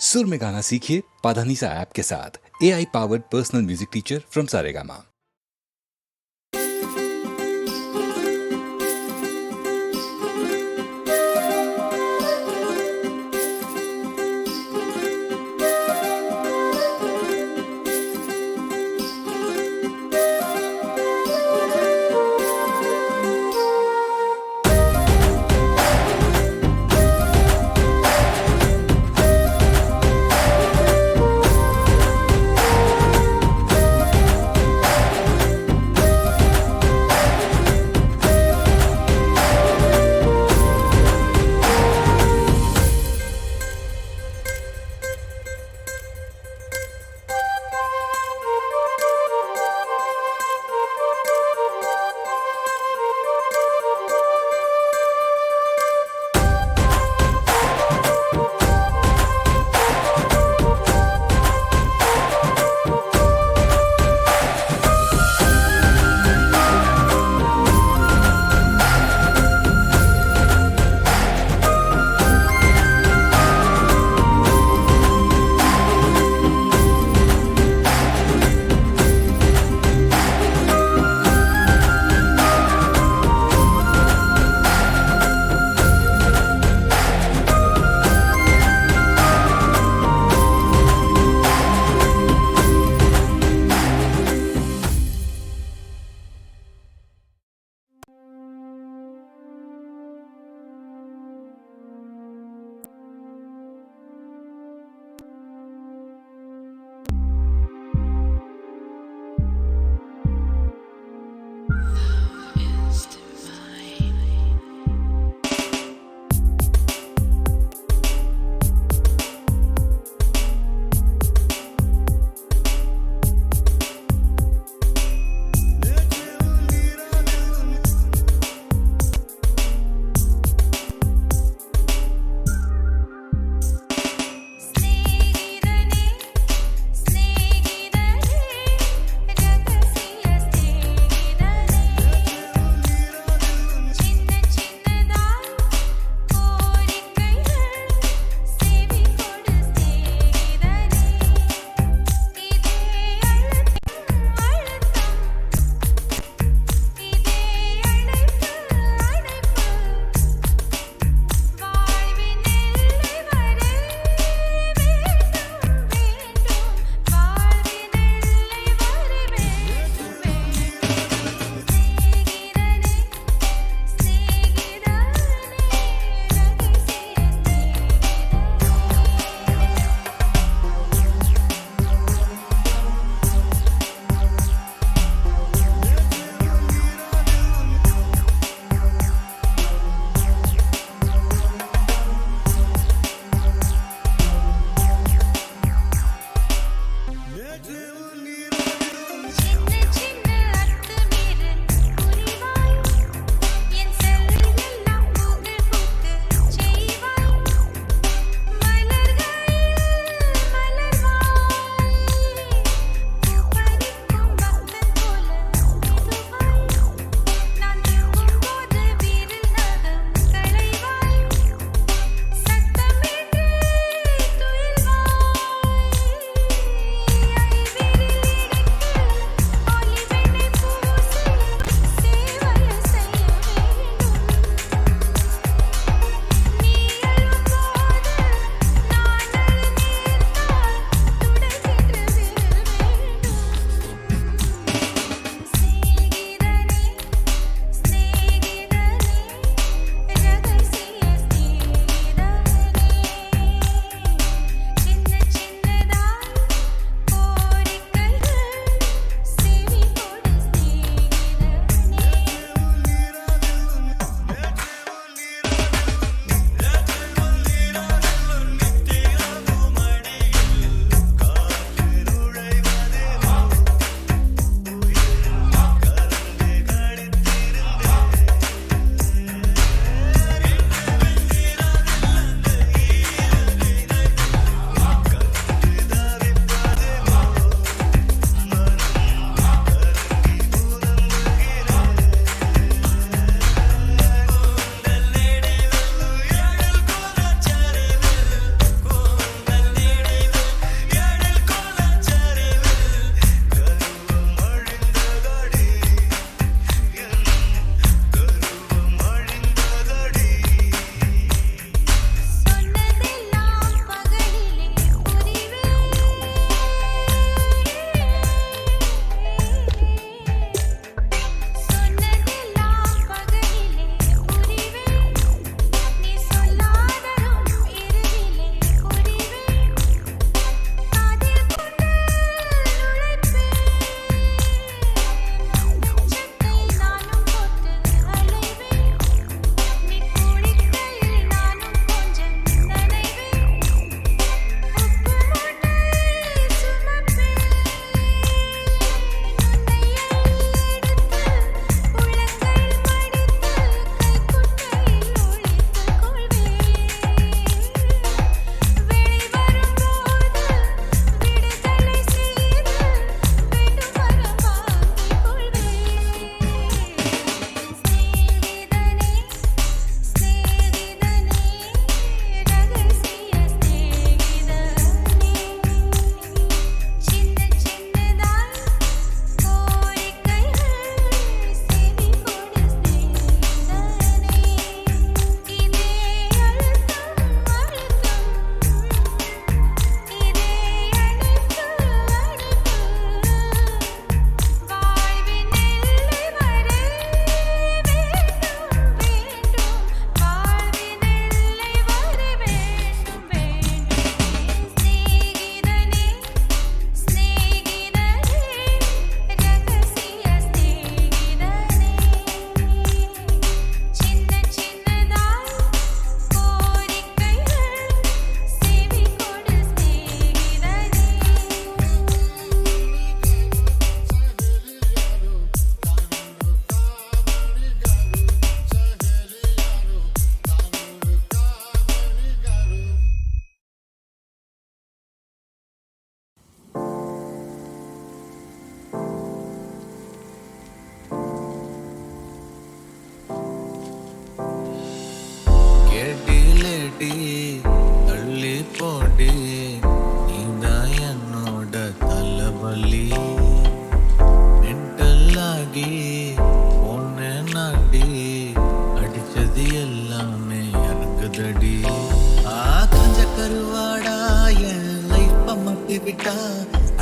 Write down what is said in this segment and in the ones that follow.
सुर में गाना सीखिए पाधानीसा ऐप के साथ। AI powered personal music teacher from Saregama. அடி நீதான் என்னோட தலைவலி மென்டலாகி பொண்ணு நாடி அடிச்சது எல்லாமே இறங்குதடி கொஞ்ச கருவாடா என் லைஃப்ப மாத்தி விட்டா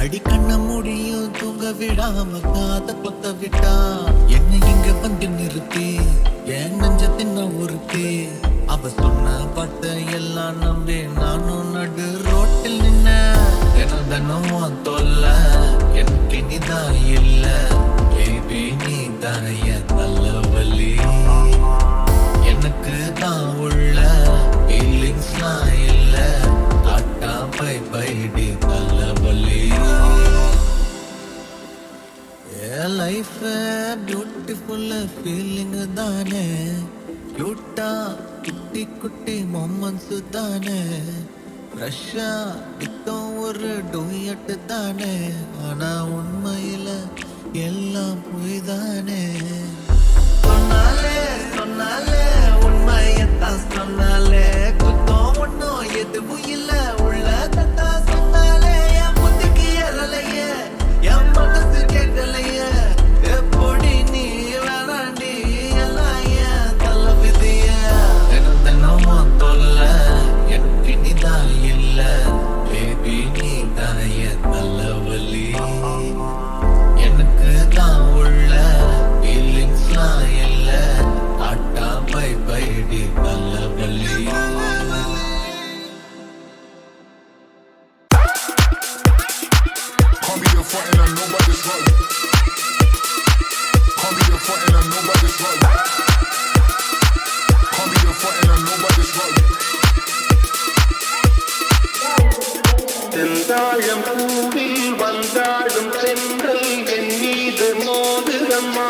அடி கண்ண முடியும் தூங்க விடாம காத கொத்த விட்டா என்ன இங்க வந்து நிறுத்தி என் நெஞ்ச தின்ன ஒருத்தி அவ சொன்ன பார்த்த எல்லாம் நம்பி நானும் நடு ரோட்டில் நின்ன தினம் தினம் தொல்ல எனக்கு நீதான் இல்ல பேபி நீதான் என் தலைவலி எனக்கு தான் உள்ள ஃபீலிங்ஸ் நான் இல்ல டாட்டா பை பைடி தலைவலி என் லைஃப் பியூட்டிஃபுல் ஃபீலிங் தானே கியூட்டா குட்டி குட்டி மொமெண்ட்ஸ் தானே ஃப்ரெஷ்ஷா இத்தம் ஒரு டூயட்டு தானே ஆனா உண்மையில எல்லாம் போய் தானே சொன்னாலே சொன்னாலே உண்மையத்தான் சொன்னாலே குத்தம் ஒன்னும் எதுவும் இல்ல உள்ள தத்தா சொன்னாலே என் புத்திக்கு ஏறலையே என் மனசு கேட்கலையே எப்படி நீ வேணாண்டி எல்லாம் என் தலை விதிய தினம் தினமும் தொல்ல எனக்கு நீதான் இல்ல பேபி நீதான் என் தலைவலி எனக்கு தான் உள்ள ஃபீலிங்ஸ்லாம் இல்ல டாட்டா பை பைடி தலைவலி Can't be the front and I know about this right. Can't be the front and I know about this right. Can't be the front and I know about this right. செந்தாழம் பூவில் வந்தாடும் சென்றல் என் மீது மோதுதம்மா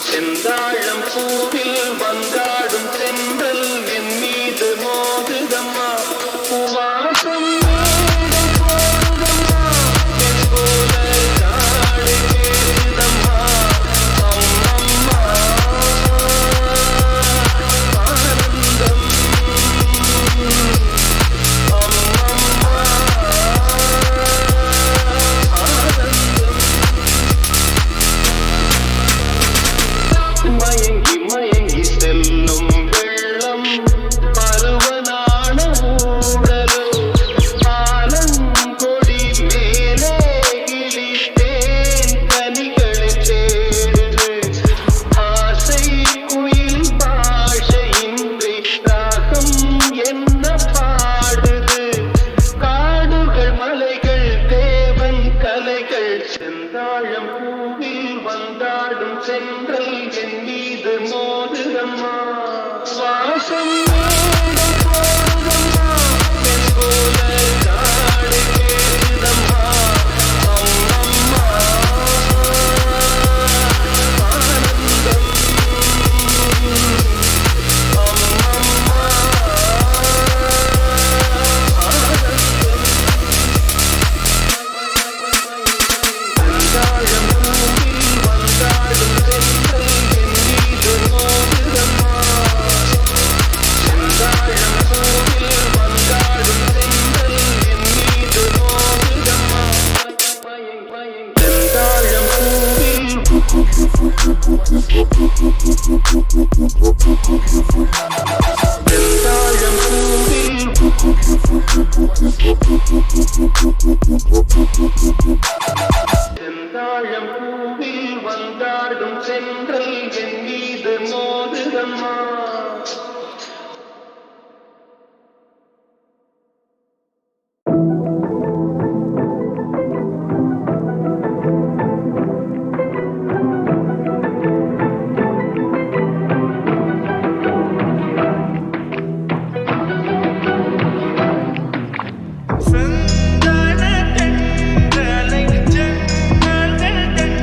செந்தாழம் பூவில் வந்தாடும் சென்றல் என் மீது மோதுதம்மா வாசம் மேடை போடுதம்மா என் போல காடு கேடுதம்மா அம்மம்மா ஆனந்தம் மயங்கி மயங்கி செல்லும் வெள்ளம் பருவனான ஊடலோ ஆலங்கொடி மேலே கிளித்தேன் கனிகளை தேடுது ஆசை குயில் பாஷையின்றி ராகம் என்ன பாடுது காடுகள் மலைகள் தேவன் கலைகள் செந்தாழம் பூவில் வந்தாடும் சென்றல் என் மீது மோதுதம்மா வாசம் மேடை போடுதம்மா என் போல காடு கேடுதம்மா அம்மம்மா ஆனந்தம் அம்மம்மா செந்தாழம் பூவில் வந்தாடும் சென்றல் என் மீது மோதுதம்மா செந்தாழம் பூவில் வந்தாடும் சென்றல் என் மீது மோதுதம்மா செந்தாழம் பூவில் செந்தாழம் பூவில் செந்தாழம் பூவில் வந்தாடும் சென்றல் என் மீது மோதுதம்மா செந்தன தென்றலை ஜன்னல்கள்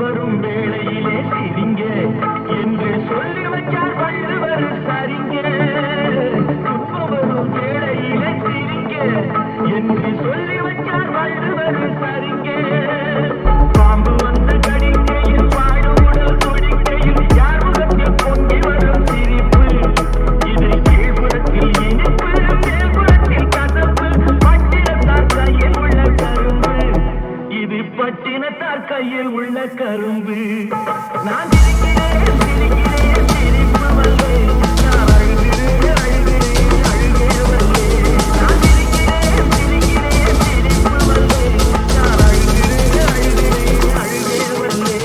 வரும் வேளையிலே சிரிங்க என்று சொல்லி வச்சார் வள்ளுவர் சரிங்க. துன்பம் வரும் வேளையிலே சிரிங்க என்று சொல்லி வச்சார் வள்ளுவர் சரிங்க. பாம்பு வந்து கடிக்கையில் பாடும் உடல் துடிக்கையில் யார் முகத்தில் பொங்கி வரும் சிரிப்பு. இது கீழ்புறத்தில் இனிப்பு, மேல்புறத்தில் கசப்பு. பட்டினத்தார் கையில் உள்ள கரும்பு, இது பட்டினத்தார் கையில் உள்ள கரும்பு. நான் சிரிக்கிறேன் சிரிக்கிறேன் சிரிப்பு வல்லே, நான் அழுகிறேன் அழுகிறேன் அழுகே வல்லே. நான் சிரிக்கிறேன் சிரிக்கிறேன் சிரிப்பு வல்லே, நான் அழுகிறேன் அழுகிறேன் அழுகே வல்லே.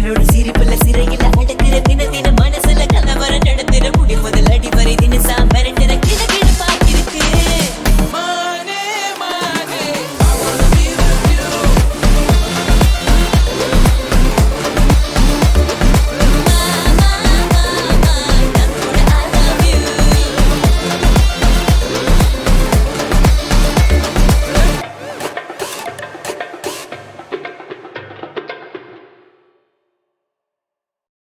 சிலரோட சிரிப்புல சிறையில அடக்குற தின தின மனசுல கலவரம் நடத்துற முடி முதல் அடி வரை தினசா மிரட்டுற கிட கிட